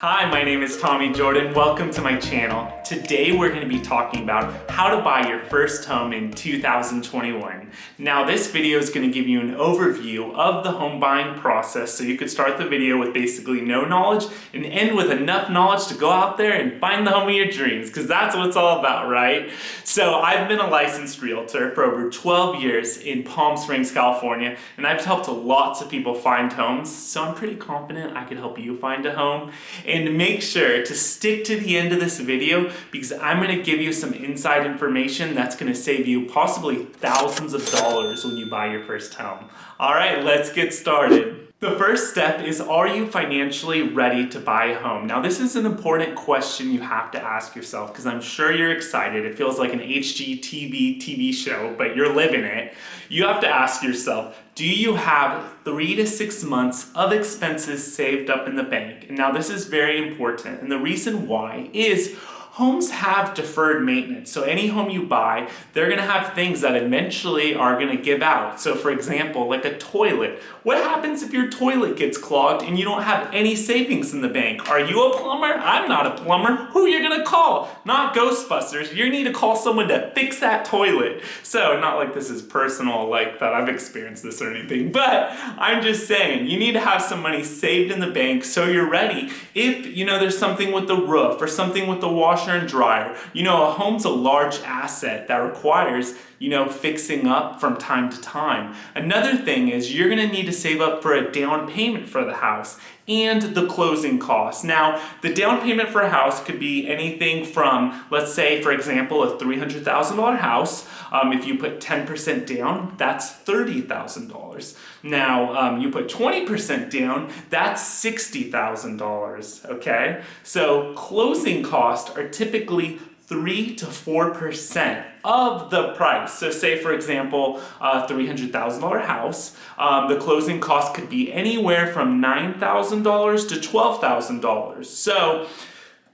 Hi, my name is Tommy Jordan. Welcome to my channel. Today we're going to be talking about how to buy your first home in 2021. Now this video is going to give you an overview of the home buying process so you could start the video with basically no knowledge and end with enough knowledge to go out there and find the home of your dreams, because that's what it's all about, right? So I've been a licensed realtor for over 12 years in Palm Springs, California, and I've helped lots of people find homes, so I'm pretty confident I could help you find a home. And make sure to stick to the end of this video because I'm going to give you some inside information that's going to save you possibly thousands of dollars when you buy your first home. All right, let's get started. The first step is, are you financially ready to buy a home? Now this is an important question you have to ask yourself because I'm sure you're excited. It feels like an HGTV TV show, but you're living it. You have to ask yourself, do you have 3 to 6 months of expenses saved up in the bank? And now this is very important, and the reason why is homes have deferred maintenance. So any home you buy, they're gonna have things that eventually are gonna give out. So for example, like a toilet. What happens if your toilet gets clogged and you don't have any savings in the bank? Are you a plumber? I'm not a plumber. Who are you gonna call? Not Ghostbusters. You need to call someone to fix that toilet. So not like this is personal, like that I've experienced this or anything, but I'm just saying you need to have some money saved in the bank so you're ready. If there's something with the roof or something with the washer and dryer. A home's a large asset that requires, fixing up from time to time. Another thing is you're gonna need to save up for a down payment for the house and the closing costs. Now, the down payment for a house could be anything from, let's say, for example, a $300,000 house. If you put 10% down, that's $30,000. Now, you put 20% down, that's $60,000, okay? So closing costs are typically 3 to 4% of the price. So say, for example, a $300,000 house, the closing cost could be anywhere from $9,000 to $12,000. So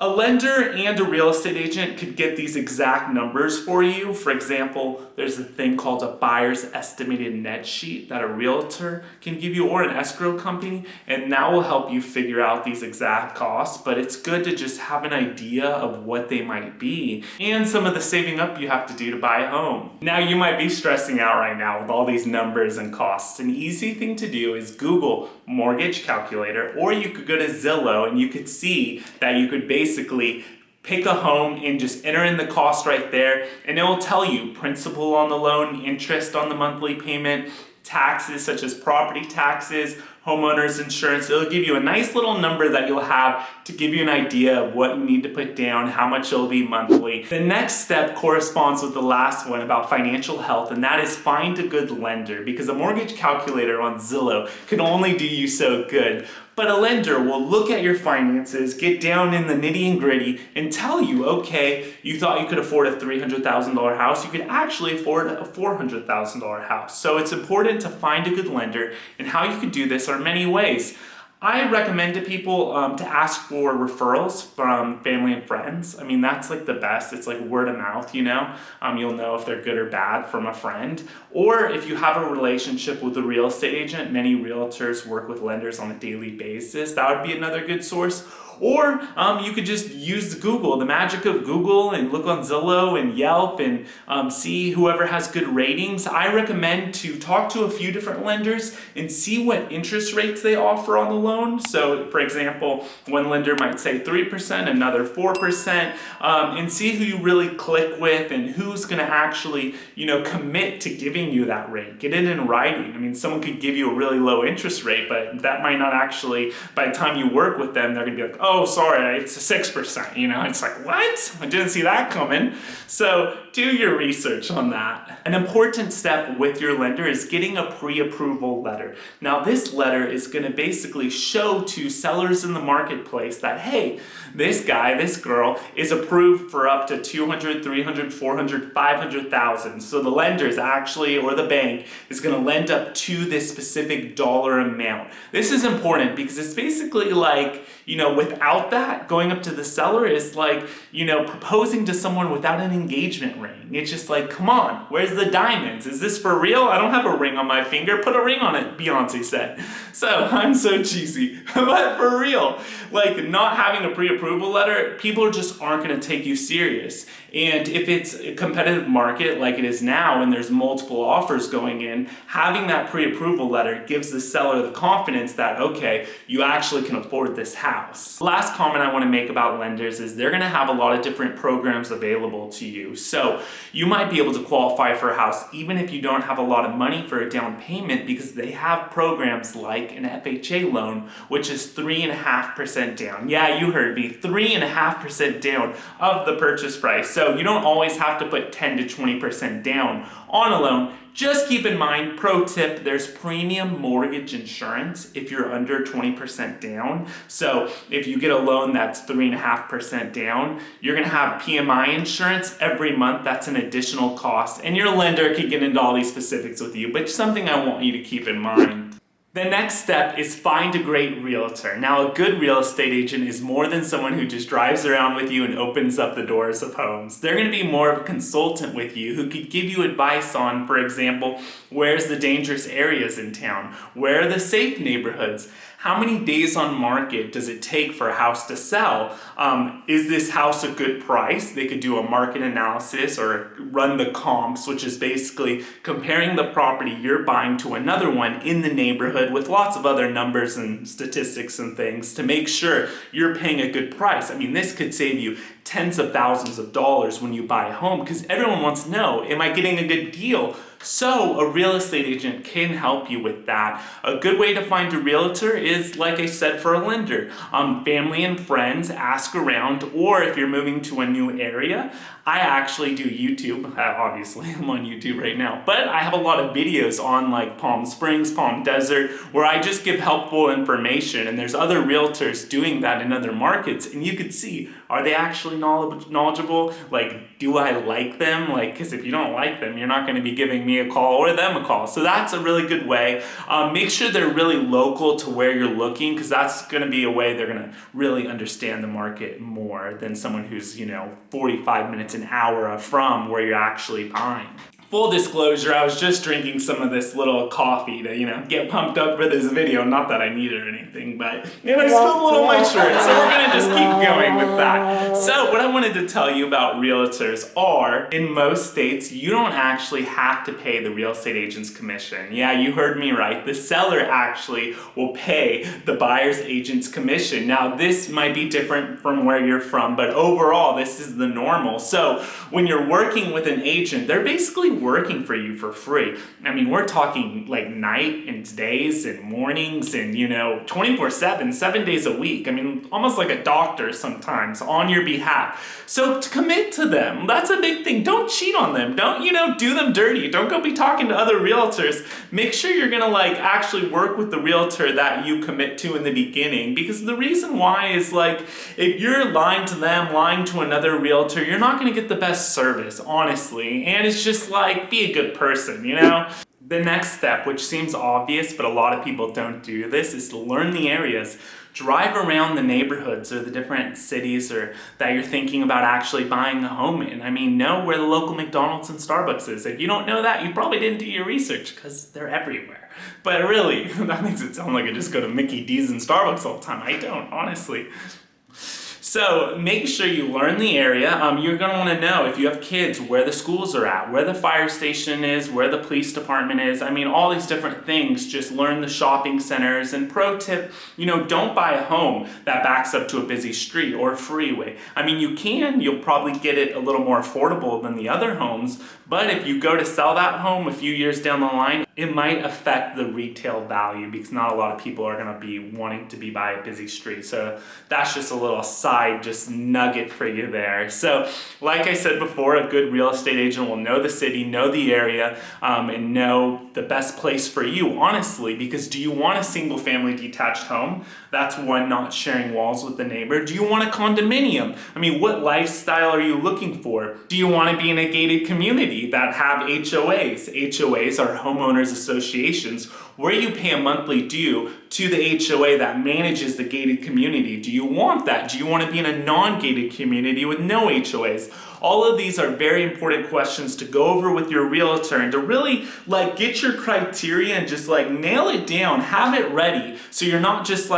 a lender and a real estate agent could get these exact numbers for you. For example, there's a thing called a buyer's estimated net sheet that a realtor can give you, or an escrow company, and that will help you figure out these exact costs. But it's good to just have an idea of what they might be and some of the saving up you have to do to buy a home. Now you might be stressing out right now with all these numbers and costs. An easy thing to do is Google mortgage calculator, or you could go to Zillow and you could see that you could basically pick a home and just enter in the cost right there, and it will tell you principal on the loan, interest on the monthly payment, taxes such as property taxes, homeowners insurance. It'll give you a nice little number that you'll have to give you an idea of what you need to put down, how much it'll be monthly. The next step corresponds with the last one about financial health, and that is find a good lender, because a mortgage calculator on Zillow can only do you so good. But a lender will look at your finances, get down in the nitty and gritty, and tell you, okay, you thought you could afford a $300,000 house, you could actually afford a $400,000 house. So it's important to find a good lender, and how you can do this are many ways. I recommend to people to ask for referrals from family and friends. I mean, that's like the best. It's like word of mouth, you'll know if they're good or bad from a friend. Or if you have a relationship with a real estate agent, many realtors work with lenders on a daily basis. That would be another good source. Or you could just use Google, the magic of Google, and look on Zillow and Yelp and see whoever has good ratings. I recommend to talk to a few different lenders and see what interest rates they offer on the loan. So for example, one lender might say 3%, another 4%, and see who you really click with and who's gonna actually, commit to giving you that rate. Get it in writing. I mean, someone could give you a really low interest rate, but that might not actually, by the time you work with them, they're gonna be like, oh, sorry, it's a 6%, It's like, what? I didn't see that coming. So do your research on that. An important step with your lender is getting a pre-approval letter. Now this letter is gonna basically show to sellers in the marketplace that, hey, this guy, this girl is approved for up to 200, 300, 400, 500,000. So the lenders actually, or the bank, is gonna lend up to this specific dollar amount. This is important because it's basically like, without that, going up to the seller is like, proposing to someone without an engagement ring. It's just like, come on, where's the diamonds? Is this for real? I don't have a ring on my finger. Put a ring on it, Beyonce said. So I'm so cheesy, but for real, like not having a pre-approval letter, people just aren't going to take you serious. And if it's a competitive market like it is now and there's multiple offers going in, having that pre-approval letter gives the seller the confidence that, okay, you actually can afford this house. The last comment I want to make about lenders is they're going to have a lot of different programs available to you. So you might be able to qualify for a house even if you don't have a lot of money for a down payment, because they have programs like an FHA loan, which is 3.5% down. Yeah, you heard me, 3.5% down of the purchase price. So you don't always have to put 10 to 20% down on a loan. Just keep in mind, pro tip, there's premium mortgage insurance if you're under 20% down. So if you get a loan that's 3.5% down, you're gonna have PMI insurance every month. That's an additional cost. And your lender can get into all these specifics with you, but something I want you to keep in mind. The next step is find a great realtor. Now, a good real estate agent is more than someone who just drives around with you and opens up the doors of homes. They're going to be more of a consultant with you who could give you advice on, for example, where's the dangerous areas in town? Where are the safe neighborhoods? How many days on market does it take for a house to sell? Is this house a good price? They could do a market analysis or run the comps, which is basically comparing the property you're buying to another one in the neighborhood with lots of other numbers and statistics and things to make sure you're paying a good price. I mean, this could save you tens of thousands of dollars when you buy a home, because everyone wants to know, am I getting a good deal? So a real estate agent can help you with that. A good way to find a realtor is, like I said, for a lender. Family and friends, ask around, or if you're moving to a new area, I actually do YouTube. Obviously, I'm on YouTube right now, but I have a lot of videos on like Palm Springs, Palm Desert, where I just give helpful information, and there's other realtors doing that in other markets, and you could see, are they actually knowledgeable? Like, do I like them? Like, because if you don't like them, you're not going to be giving me a call or them a call. So that's a really good way. Make sure they're really local to where you're looking, because that's going to be a way they're going to really understand the market more than someone who's, 45 minutes an hour from where you're actually buying. Full disclosure, I was just drinking some of this little coffee to, get pumped up for this video. Not that I need it or anything, but I spilled a little on my shirt, so we're gonna just keep going with that. So what I wanted to tell you about realtors are, in most states, you don't actually have to pay the real estate agent's commission. Yeah, you heard me right. The seller actually will pay the buyer's agent's commission. Now, this might be different from where you're from, but overall, this is the normal. So when you're working with an agent, they're basically working for you for free. I mean, we're talking like night and days and mornings and 24/7, 7 days a week. I mean, almost like a doctor sometimes on your behalf. So to commit to them, that's a big thing. Don't cheat on them. Don't, do them dirty. Don't go be talking to other realtors. Make sure you're gonna actually work with the realtor that you commit to in the beginning, because the reason why is if you're lying to them, lying to another realtor, you're not gonna get the best service, honestly. And it's just be a good person, The next step, which seems obvious, but a lot of people don't do this, is to learn the areas. Drive around the neighborhoods or the different cities or that you're thinking about actually buying a home in. I mean, know where the local McDonald's and Starbucks is. If you don't know that, you probably didn't do your research, because they're everywhere. But really, that makes it sound like I just go to Mickey D's and Starbucks all the time. I don't, honestly. So make sure you learn the area. You're going to want to know, if you have kids, where the schools are at, where the fire station is, where the police department is. I mean, all these different things. Just learn the shopping centers. And pro tip, don't buy a home that backs up to a busy street or a freeway. I mean, you'll probably get it a little more affordable than the other homes, but if you go to sell that home a few years down the line, it might affect the retail value, because not a lot of people are going to be wanting to be by a busy street. So that's just a little side nugget for you there. So like I said before, a good real estate agent will know the city, know the area, and know the best place for you, honestly, because do you want a single family detached home? That's one, not sharing walls with the neighbor. Do you want a condominium? I mean, what lifestyle are you looking for? Do you want to be in a gated community that have HOAs? HOAs are homeowners associations, where you pay a monthly due to the HOA that manages the gated community. Do you want that? Do you want to be in a non-gated community with no HOAs? All of these are very important questions to go over with your realtor and to really get your criteria and just nail it down, have it ready, so you're not just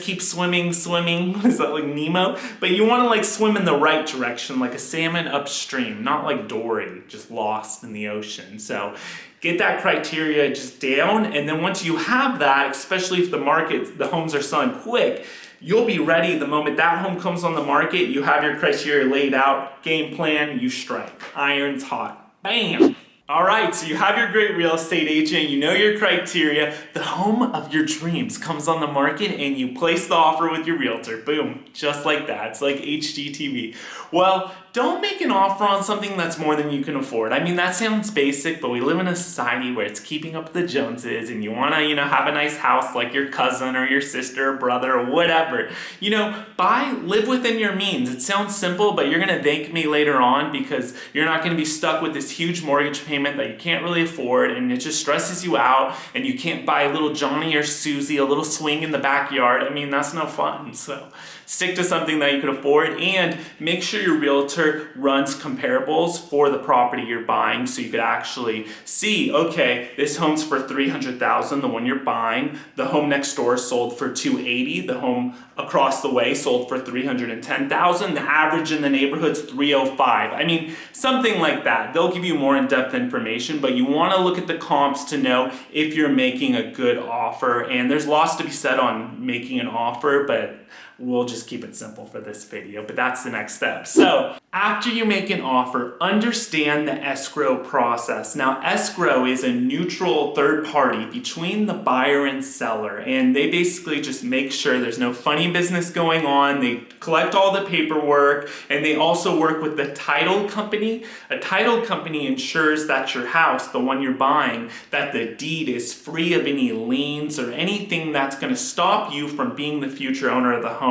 keep swimming. Is that like Nemo? But you want to swim in the right direction, like a salmon upstream, not like Dory, just lost in the ocean. So get that criteria just down, and then once you have that, especially if the homes are selling quick, you'll be ready the moment that home comes on the market. You have your criteria laid out, game plan, you strike. Iron's hot. Bam! All right, so you have your great real estate agent, you know your criteria, the home of your dreams comes on the market and you place the offer with your realtor. Boom, just like that. It's like HGTV. Well, don't make an offer on something that's more than you can afford. I mean, that sounds basic, but we live in a society where it's keeping up with the Joneses, and you want to, have a nice house like your cousin or your sister or brother or whatever. Live within your means. It sounds simple, but you're going to thank me later on, because you're not going to be stuck with this huge mortgage payment that you can't really afford, and it just stresses you out, and you can't buy a little Johnny or Susie, a little swing in the backyard. I mean, that's no fun. So stick to something that you can afford, and make sure your realtor runs comparables for the property you're buying, so you could actually see, okay, this home's for $300,000, the one you're buying. The home next door sold for $280,000. The home across the way sold for $310,000. The average in the neighborhood's $305,000. I mean, something like that. They'll give you more in-depth information, but you want to look at the comps to know if you're making a good offer. And there's lots to be said on making an offer, but we'll just keep it simple for this video, but that's the next step. So after you make an offer, understand the escrow process. Now, escrow is a neutral third party between the buyer and seller, and they basically just make sure there's no funny business going on. They collect all the paperwork, and they also work with the title company. A title company ensures that your house, the one you're buying, that the deed is free of any liens or anything that's going to stop you from being the future owner of the home.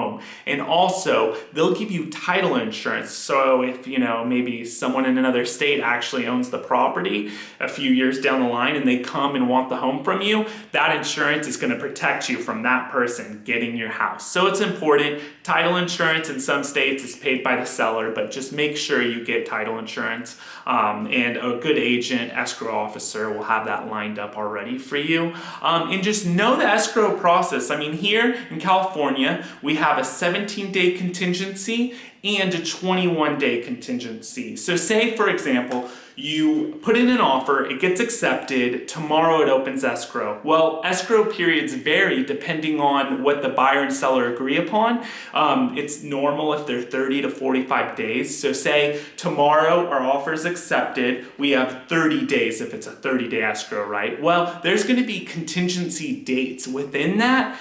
And also, they'll give you title insurance. So if, maybe someone in another state actually owns the property a few years down the line and they come and want the home from you, that insurance is going to protect you from that person getting your house. So it's important. Title insurance in some states is paid by the seller, but just make sure you get title insurance. And a good agent, escrow officer, will have that lined up already for you. And just know the escrow process. I mean, here in California, we have a 17-day contingency and a 21-day contingency. So say, for example, you put in an offer, it gets accepted, tomorrow it opens escrow. Well, escrow periods vary depending on what the buyer and seller agree upon. It's normal if they're 30 to 45 days. So say tomorrow our offer is accepted, we have 30 days if it's a 30-day escrow, right? Well, there's going to be contingency dates within that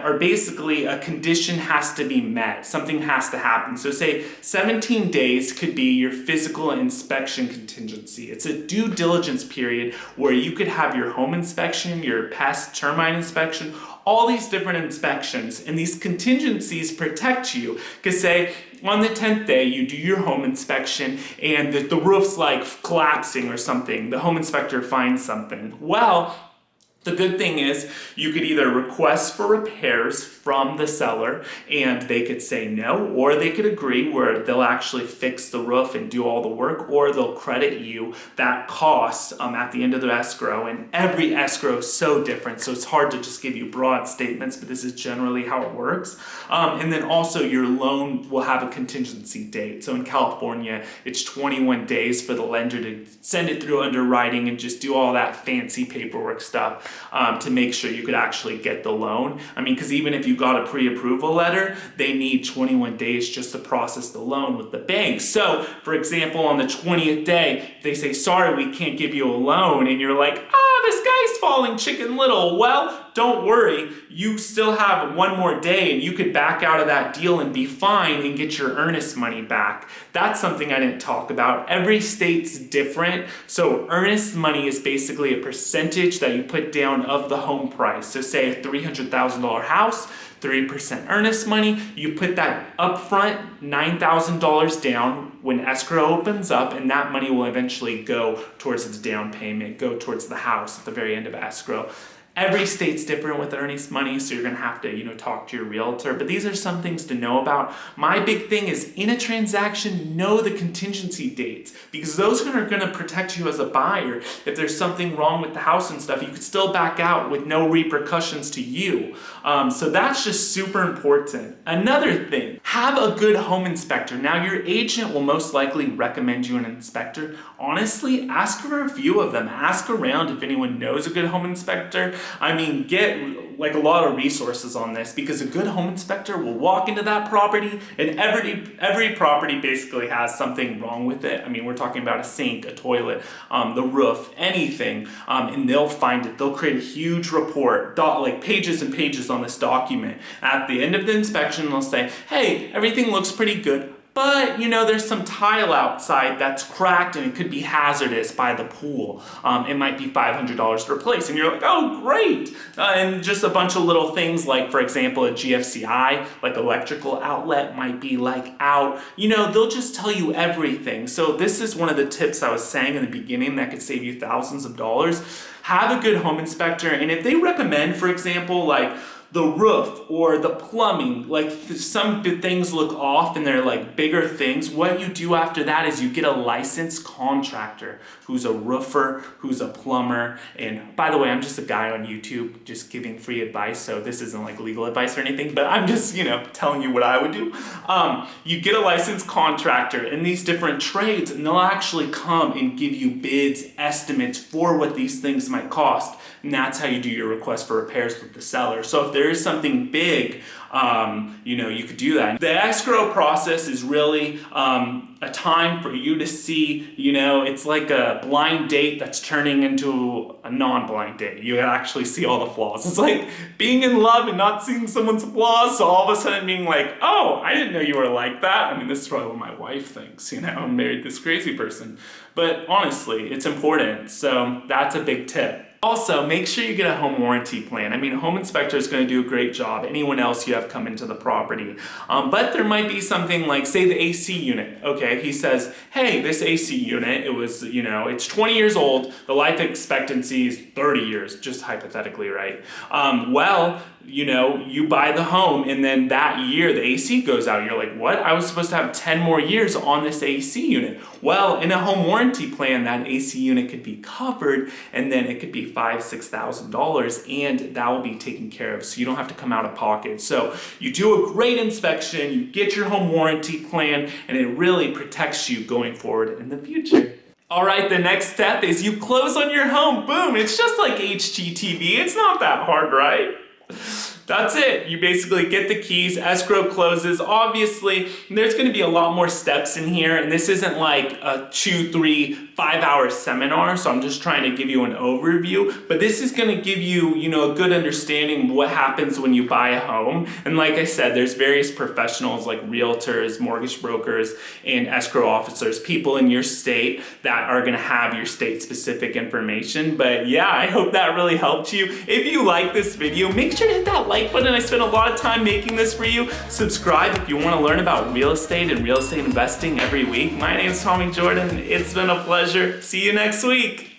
are basically a condition has to be met. Something has to happen. So say 17 days could be your physical inspection contingency. It's a due diligence period where you could have your home inspection, your pest termite inspection, all these different inspections, and these contingencies protect you. Because say on the 10th day you do your home inspection and the roof's collapsing or something, the home inspector finds something. Well, the good thing is you could either request for repairs from the seller and they could say no, or they could agree where they'll actually fix the roof and do all the work, or they'll credit you that cost at the end of the escrow. And every escrow is so different, so it's hard to just give you broad statements, but this is generally how it works. And then also your loan will have a contingency date. So in California, it's 21 days for the lender to send it through underwriting and just do all that fancy paperwork stuff. To make sure you could actually get the loan. I mean, because even if you got a pre-approval letter, they need 21 days just to process the loan with the bank. So, for example, on the 20th day, they say, sorry, we can't give you a loan, and you're like, this guy's falling Chicken Little. Well, don't worry, you still have one more day and you could back out of that deal and be fine and get your earnest money back. That's something I didn't talk about. Every state's different. So earnest money is basically a percentage that you put down of the home price. So say a $300,000 house, 3% earnest money, you put that upfront $9,000 down when escrow opens up, and that money will eventually go towards the down payment, go towards the house at the very end of escrow. Every state's different with earnest money, so you're gonna have to, talk to your realtor. But these are some things to know about. My big thing is in a transaction, know the contingency dates, because those are gonna protect you as a buyer. If there's something wrong with the house and stuff, you could still back out with no repercussions to you. So that's just super important. Another thing, have a good home inspector. Now your agent will most likely recommend you an inspector. Honestly, ask a review of them. Ask around if anyone knows a good home inspector. Get like a lot of resources on this, because a good home inspector will walk into that property, and every property basically has something wrong with it. We're talking about a sink, a toilet, the roof, anything, and they'll find it. They'll create a huge report, like pages and pages on this document. At the end of the inspection, they'll say, hey, everything looks pretty good, but there's some tile outside that's cracked and it could be hazardous by the pool. It might be $500 to replace. And you're like, oh, great. And just a bunch of little things like, for example, a GFCI, like electrical outlet might be like out. They'll just tell you everything. So this is one of the tips I was saying in the beginning that could save you thousands of dollars. Have a good home inspector. And if they recommend, for example, like the roof or the plumbing, like some things look off and they're like bigger things, what you do after that is you get a licensed contractor who's a roofer, who's a plumber. And by the way, I'm just a guy on YouTube just giving free advice, so this isn't like legal advice or anything, but I'm just, telling you what I would do. You get a licensed contractor in these different trades, and they'll actually come and give you bids, estimates for what these things might cost. And that's how you do your request for repairs with the seller. So if there is something big, you could do that. The escrow process is really a time for you to see, it's like a blind date that's turning into a non-blind date. You actually see all the flaws. It's like being in love and not seeing someone's flaws, so all of a sudden being like, oh, I didn't know you were like that. This is probably what my wife thinks, I married this crazy person. But honestly, it's important. So that's a big tip. Also, make sure you get a home warranty plan. A home inspector is going to do a great job. Anyone else you have come into the property. But there might be something like, say, the AC unit. Okay, he says, hey, this AC unit, it was, it's 20 years old. The life expectancy is 30 years, just hypothetically, right? You buy the home and then that year the AC goes out. You're like, what? I was supposed to have 10 more years on this AC unit. Well, in a home warranty plan, that AC unit could be covered, and then it could be $5,000, $6,000, and that will be taken care of. So you don't have to come out of pocket. So you do a great inspection, you get your home warranty plan, and it really protects you going forward in the future. All right, the next step is you close on your home. Boom, it's just like HGTV. It's not that hard, right? That's it. You basically get the keys, escrow closes. Obviously, there's going to be a lot more steps in here, and this isn't like a 2, 3, 5-hour seminar, so I'm just trying to give you an overview. But this is going to give you, a good understanding of what happens when you buy a home. And like I said, there's various professionals like realtors, mortgage brokers, and escrow officers, people in your state that are going to have your state-specific information. But yeah, I hope that really helped you. If you like this video, make sure to hit that like button. I spent a lot of time making this for you. Subscribe if you want to learn about real estate and real estate investing every week. My name is Tommy Jordan. It's been a pleasure. See you next week.